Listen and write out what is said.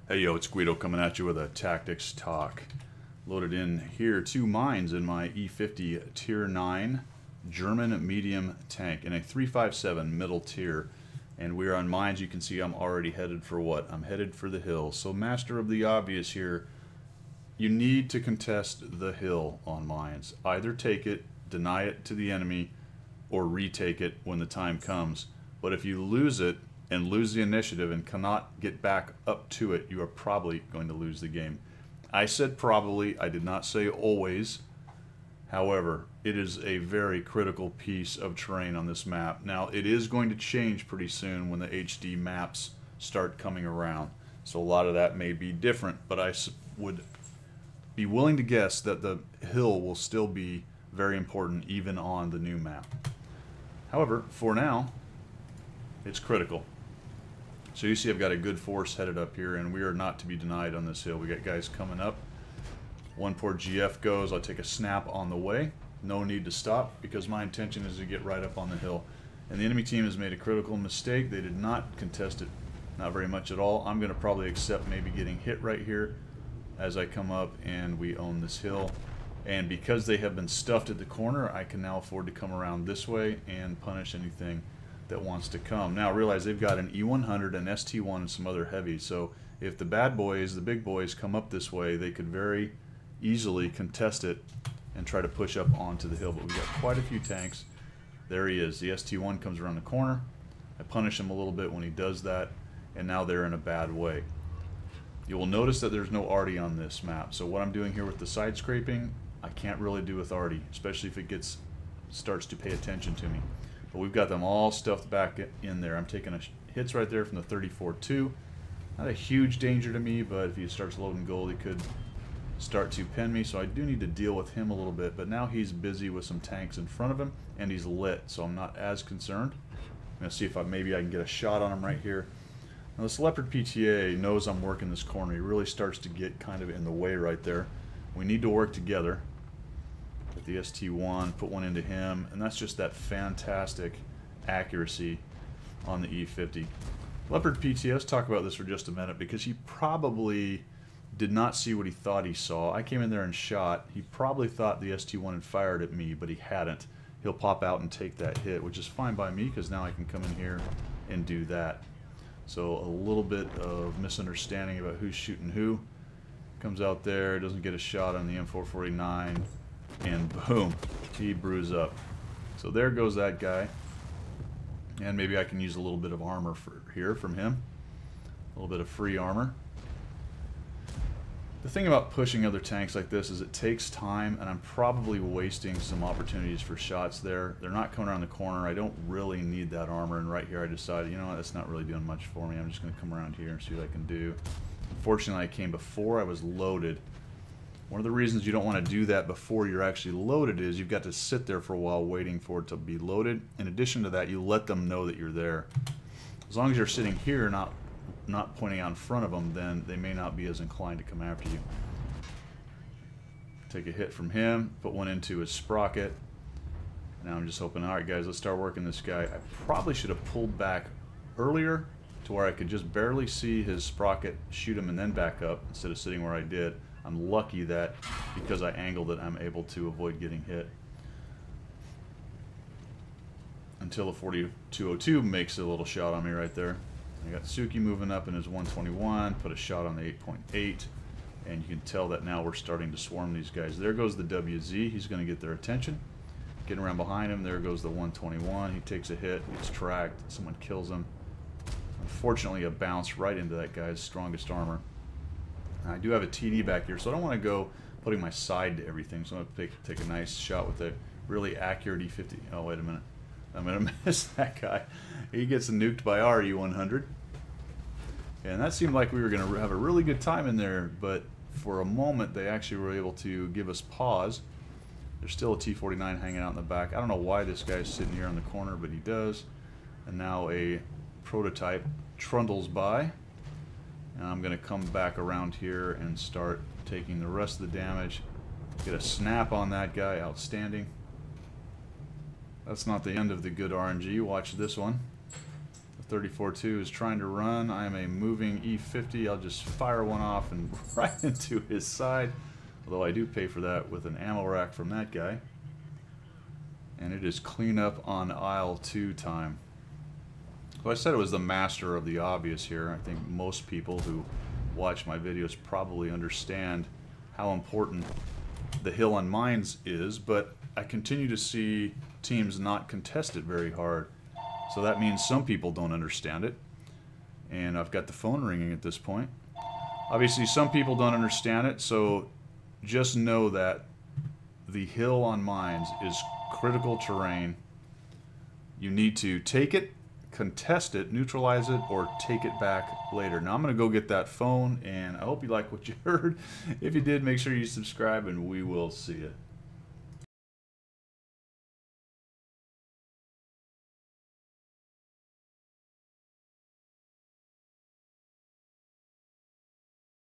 Hey yo, it's Guido coming at you with a tactics talk. Loaded in here 2 mines in my E50 Tier 9 German medium tank in a 357 middle tier. And we're on mines. You can see I'm already headed for what? I'm headed for the hill. So master of the obvious here, you need to contest the hill on mines. Either take it, deny it to the enemy, or retake it when the time comes. But if you lose it, and lose the initiative and cannot get back up to it, you are probably going to lose the game. I said probably, I did not say always. However, it is a very critical piece of terrain on this map. Now, it is going to change pretty soon when the HD maps start coming around. So a lot of that may be different, but I would be willing to guess that the hill will still be very important even on the new map. However, for now, it's critical. So you see I've got a good force headed up here, and we are not to be denied on this hill. We got guys coming up. One poor GF goes. I'll take a snap on the way. No need to stop because my intention is to get right up on the hill. And the enemy team has made a critical mistake. They did not contest it, not very much at all. I'm going to probably accept maybe getting hit right here as I come up and we own this hill. And because they have been stuffed at the corner, I can now afford to come around this way and punish anything that wants to come. Now realize they've got an E100, an ST1, and some other heavies. So if the bad boys, the big boys, come up this way, they could very easily contest it and try to push up onto the hill. But we've got quite a few tanks. There he is. The ST1 comes around the corner. I punish him a little bit when he does that, and now they're in a bad way. You will notice that there's no arty on this map. So what I'm doing here with the side scraping, I can't really do with arty, especially if it starts to pay attention to me. But we've got them all stuffed back in there. I'm taking hits right there from the 34-2. Not a huge danger to me, but if he starts loading gold, he could start to pin me. So I do need to deal with him a little bit. But now he's busy with some tanks in front of him, and he's lit, so I'm not as concerned. I'm going to see if maybe I can get a shot on him right here. Now this Leopard PTA knows I'm working this corner. He really starts to get kind of in the way right there. We need to work together. Get the ST1, put one into him, and that's just that fantastic accuracy on the E50. Leopard PTA, let's talk about this for just a minute because he probably did not see what he thought he saw. I came in there and shot. He probably thought the ST1 had fired at me, but he hadn't. He'll pop out and take that hit, which is fine by me because now I can come in here and do that. So a little bit of misunderstanding about who's shooting who. Comes out there, doesn't get a shot on the M449, and boom, he brews up. So there goes that guy. And maybe I can use a little bit of armor here from him. A little bit of free armor. The thing about pushing other tanks like this is it takes time, and I'm probably wasting some opportunities for shots there. They're not coming around the corner. I don't really need that armor, and right here I decided, you know what, that's not really doing much for me. I'm just going to come around here and see what I can do. Unfortunately, I came before I was loaded. One of the reasons you don't want to do that before you're actually loaded is you've got to sit there for a while waiting for it to be loaded. In addition to that, you let them know that you're there. As long as you're sitting here, not pointing out in front of them, then they may not be as inclined to come after you. Take a hit from him, put one into his sprocket. Now I'm just hoping, alright guys, let's start working this guy. I probably should have pulled back earlier to where I could just barely see his sprocket, shoot him, and then back up instead of sitting where I did. I'm lucky that because I angled it, I'm able to avoid getting hit. Until the 4202 makes a little shot on me right there. I got Suki moving up in his 121, put a shot on the 8.8, and you can tell that now we're starting to swarm these guys. There goes the WZ, he's going to get their attention. Getting around behind him, there goes the 121, he takes a hit, gets tracked, someone kills him. Unfortunately, a bounce right into that guy's strongest armor. I do have a TD back here, so I don't want to go putting my side to everything, so I'm going to take a nice shot with a really accurate E50. Oh, wait a minute. I'm going to miss that guy. He gets nuked by our E100. And that seemed like we were going to have a really good time in there, but for a moment they actually were able to give us pause. There's still a T-49 hanging out in the back. I don't know why this guy's sitting here in the corner, but he does. And now a prototype trundles by. And I'm going to come back around here and start taking the rest of the damage. Get a snap on that guy. Outstanding. That's not the end of the good RNG. Watch this one. 34-2 is trying to run. I am a moving E50. I'll just fire one off and right into his side. Although I do pay for that with an ammo rack from that guy. And it is clean up on aisle 2 time. So I said it was the master of the obvious here. I think most people who watch my videos probably understand how important the hill on mines is, but I continue to see teams not contest it very hard. So that means some people don't understand it. And I've got the phone ringing at this point. Obviously some people don't understand it, so just know that the hill on mines is critical terrain. You need to take it, contest it, neutralize it, or take it back later. Now I'm going to go get that phone, and I hope you like what you heard. If you did, make sure you subscribe, and we will see you.